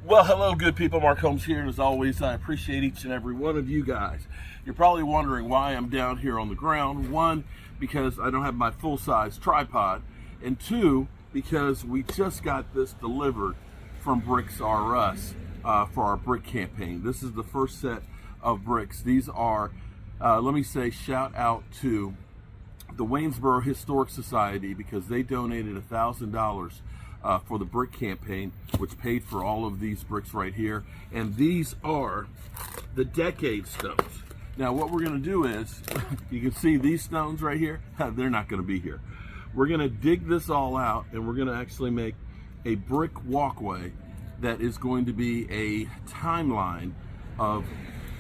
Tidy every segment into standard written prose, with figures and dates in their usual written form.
Well, hello, good people. Mark Holmes here, and as always, I appreciate each and every one of you guys. You're probably wondering why I'm down here on the ground. One, because I don't have my full-size tripod, and two, because we just got this delivered from Bricks R Us for our brick campaign. This is the first set of bricks. These are, let me say, shout out to the Waynesboro Historic Society because they donated $1,000 for the brick campaign, which paid for all of these bricks right here. And these are the decade stones. Now what we're going to do is, you can see these stones right here, they're not going to be here. We're going to dig this all out and we're going to actually make a brick walkway that is going to be a timeline of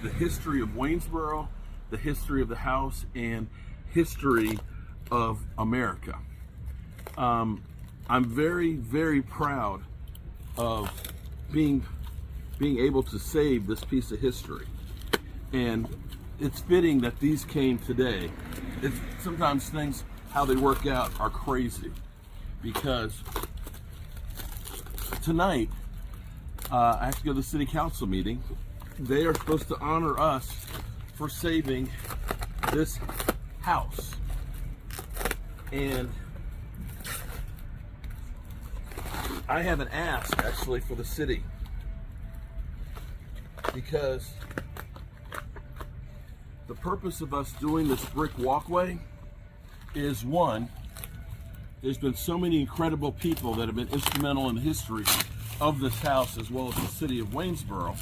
the history of Waynesboro, the history of the house, and history of America. I'm very, very proud of being able to save this piece of history. And it's fitting that these came today. Sometimes things, how they work out, are crazy. Because tonight, I have to go to the city council meeting. They are supposed to honor us for saving this house. And I have an ask actually for the city, because the purpose of us doing this brick walkway is, one, there's been so many incredible people that have been instrumental in the history of this house as well as the city of Waynesboro,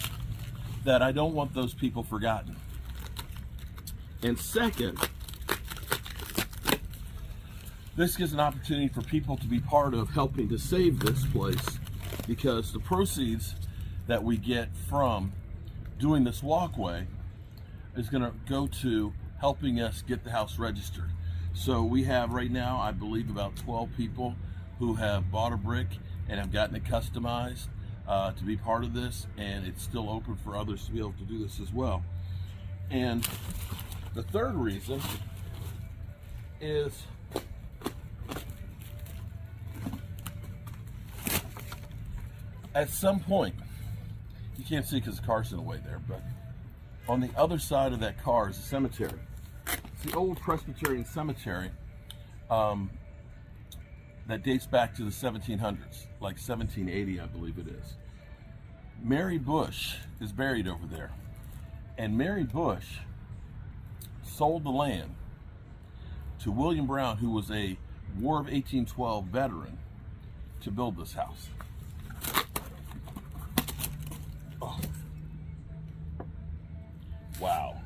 that I don't want those people forgotten. And second, this gives an opportunity for people to be part of helping to save this place, because the proceeds that we get from doing this walkway is going to go to helping us get the house registered. So we have right now, I believe, about 12 people who have bought a brick and have gotten it customized to be part of this, and it's still open for others to be able to do this as well. And the third reason is at some point, you can't see because the car's in the way there, but on the other side of that car is a cemetery. It's the old Presbyterian cemetery that dates back to the 1700s, like 1780, I believe it is. Mary Bush is buried over there. And Mary Bush sold the land to William Brown, who was a War of 1812 veteran, to build this house. Oh. Wow.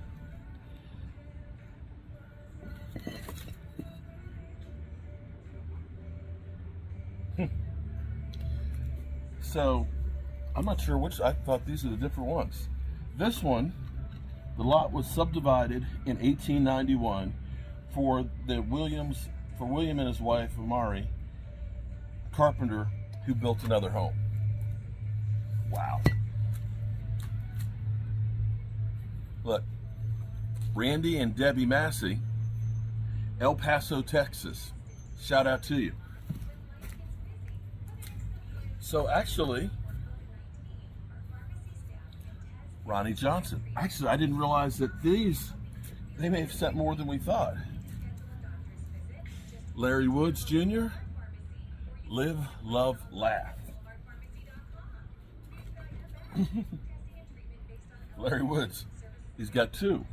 So, I'm not sure which, I thought these are the different ones. This one, the lot was subdivided in 1891 for William and his wife, Mary, carpenter, who built another home. Wow. Look, Randy and Debbie Massey, El Paso, Texas. Shout out to you. So actually, Ronnie Johnson. Actually, I didn't realize that they may have sent more than we thought. Larry Woods Jr., Live, Love, Laugh. Larry Woods, he's got two.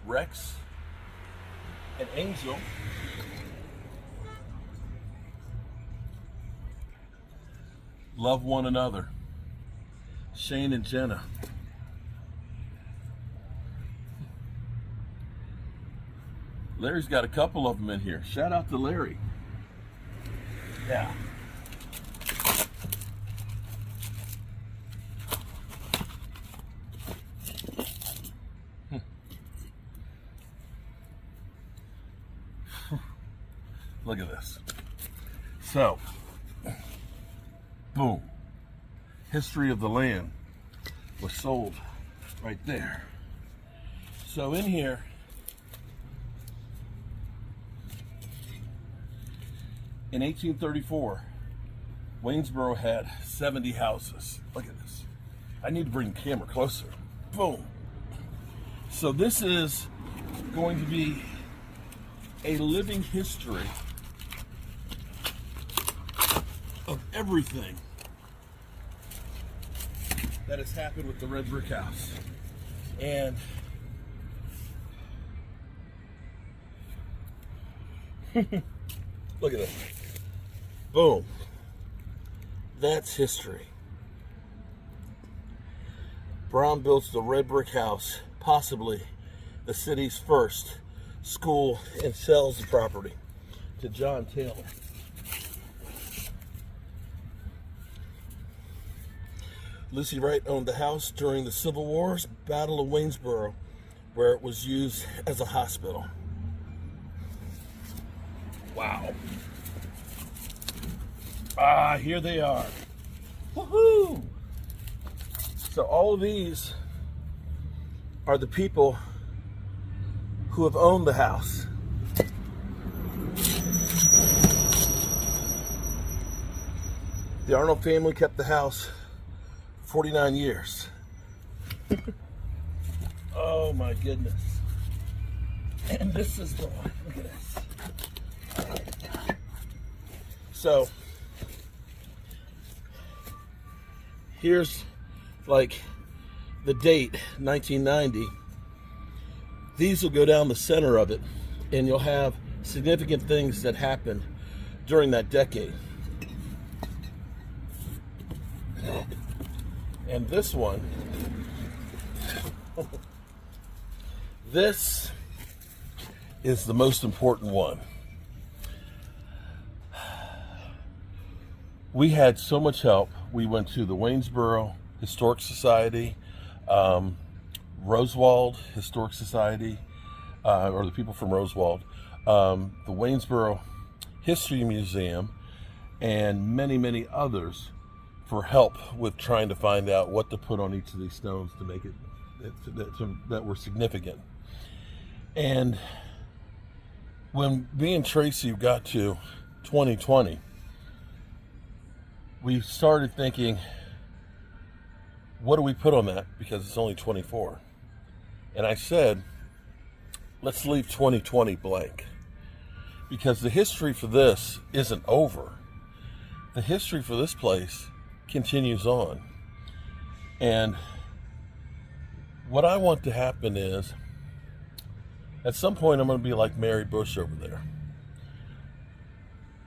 Rex and Angel. Love one another. Shane and Jenna. Larry's got a couple of them in here. Shout out to Larry. Yeah. Look at this. So, boom. History of the land was sold right there. So in here, In 1834, Waynesboro had 70 houses. Look at this. I need to bring the camera closer. Boom. So this is going to be a living history of everything that has happened with the red brick house. And look at this. Boom. That's history. Brown built the red brick house, possibly the city's first school, and sells the property to John Taylor. Lucy Wright owned the house during the Civil War's Battle of Waynesboro, where it was used as a hospital. Wow. Here they are. Woohoo! So all of these are the people who have owned the house. The Arnold family kept the house 49 years. Oh my goodness. And this is the one. Look at this. So here's like the date, 1990. These will go down the center of it, and you'll have significant things that happened during that decade. And this one, this is the most important one. We had so much help. We went to the Waynesboro Historic Society, Rosewald Historic Society, or the people from Rosewald, the Waynesboro History Museum, and many, many others for help with trying to find out what to put on each of these stones to make it that were significant. And when me and Tracy got to 2020, we started thinking, what do we put on that? Because it's only 24. And I said, let's leave 2020 blank. Because the history for this isn't over. The history for this place continues on. And what I want to happen is, at some point I'm going to be like Mary Bush over there.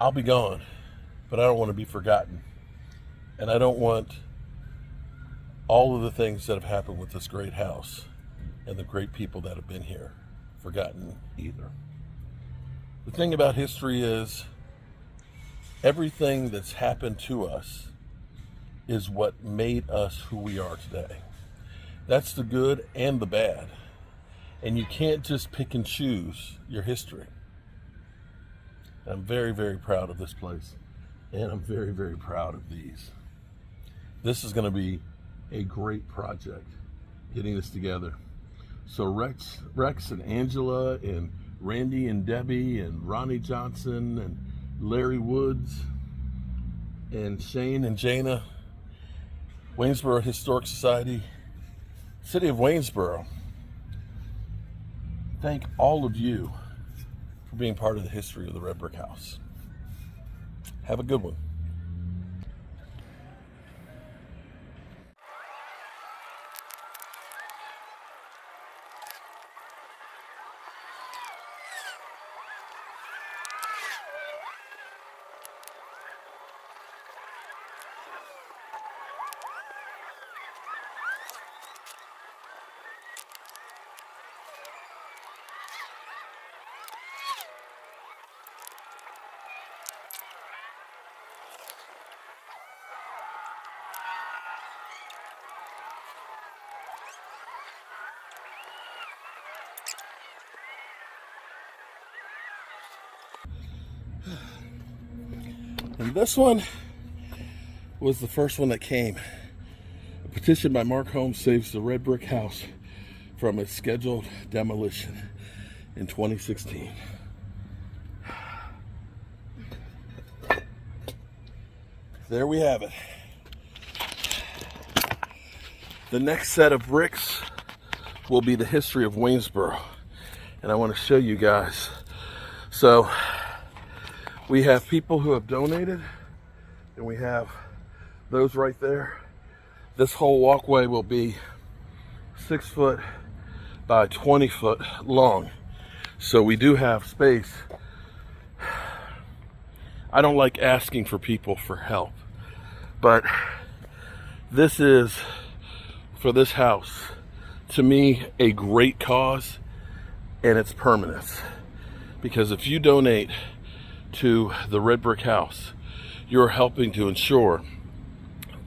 I'll be gone, but I don't want to be forgotten. And I don't want all of the things that have happened with this great house and the great people that have been here forgotten either. The thing about history is, everything that's happened to us is what made us who we are today. That's the good and the bad. And you can't just pick and choose your history. I'm very, very proud of this place. And I'm very, very proud of these. This is going to be a great project, getting this together. So Rex and Angela and Randy and Debbie and Ronnie Johnson and Larry Woods and Shane and Jana, Waynesboro Historic Society, City of Waynesboro, thank all of you for being part of the history of the Red Brick House. Have a good one. And this one was the first one that came. A petition by Mark Holmes saves the red brick house from its scheduled demolition in 2016. there we have it. The next set of bricks will be the history of Waynesboro. And I want to show you guys. So we have people who have donated, and we have those right there. This whole walkway will be 6 foot by 20 foot long. So we do have space. I don't like asking for people for help, but this is, for this house, to me, a great cause, and it's permanence. Because if you donate to the Red Brick House, you're helping to ensure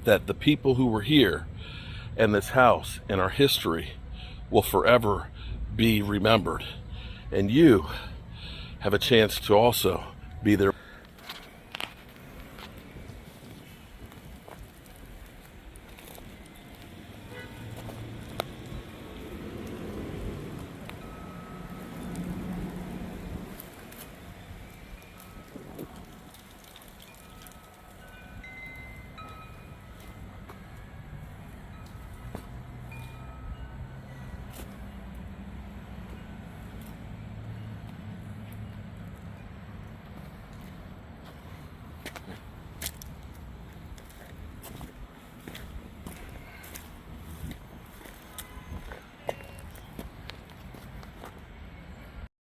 that the people who were here and this house and our history will forever be remembered. And you have a chance to also be there.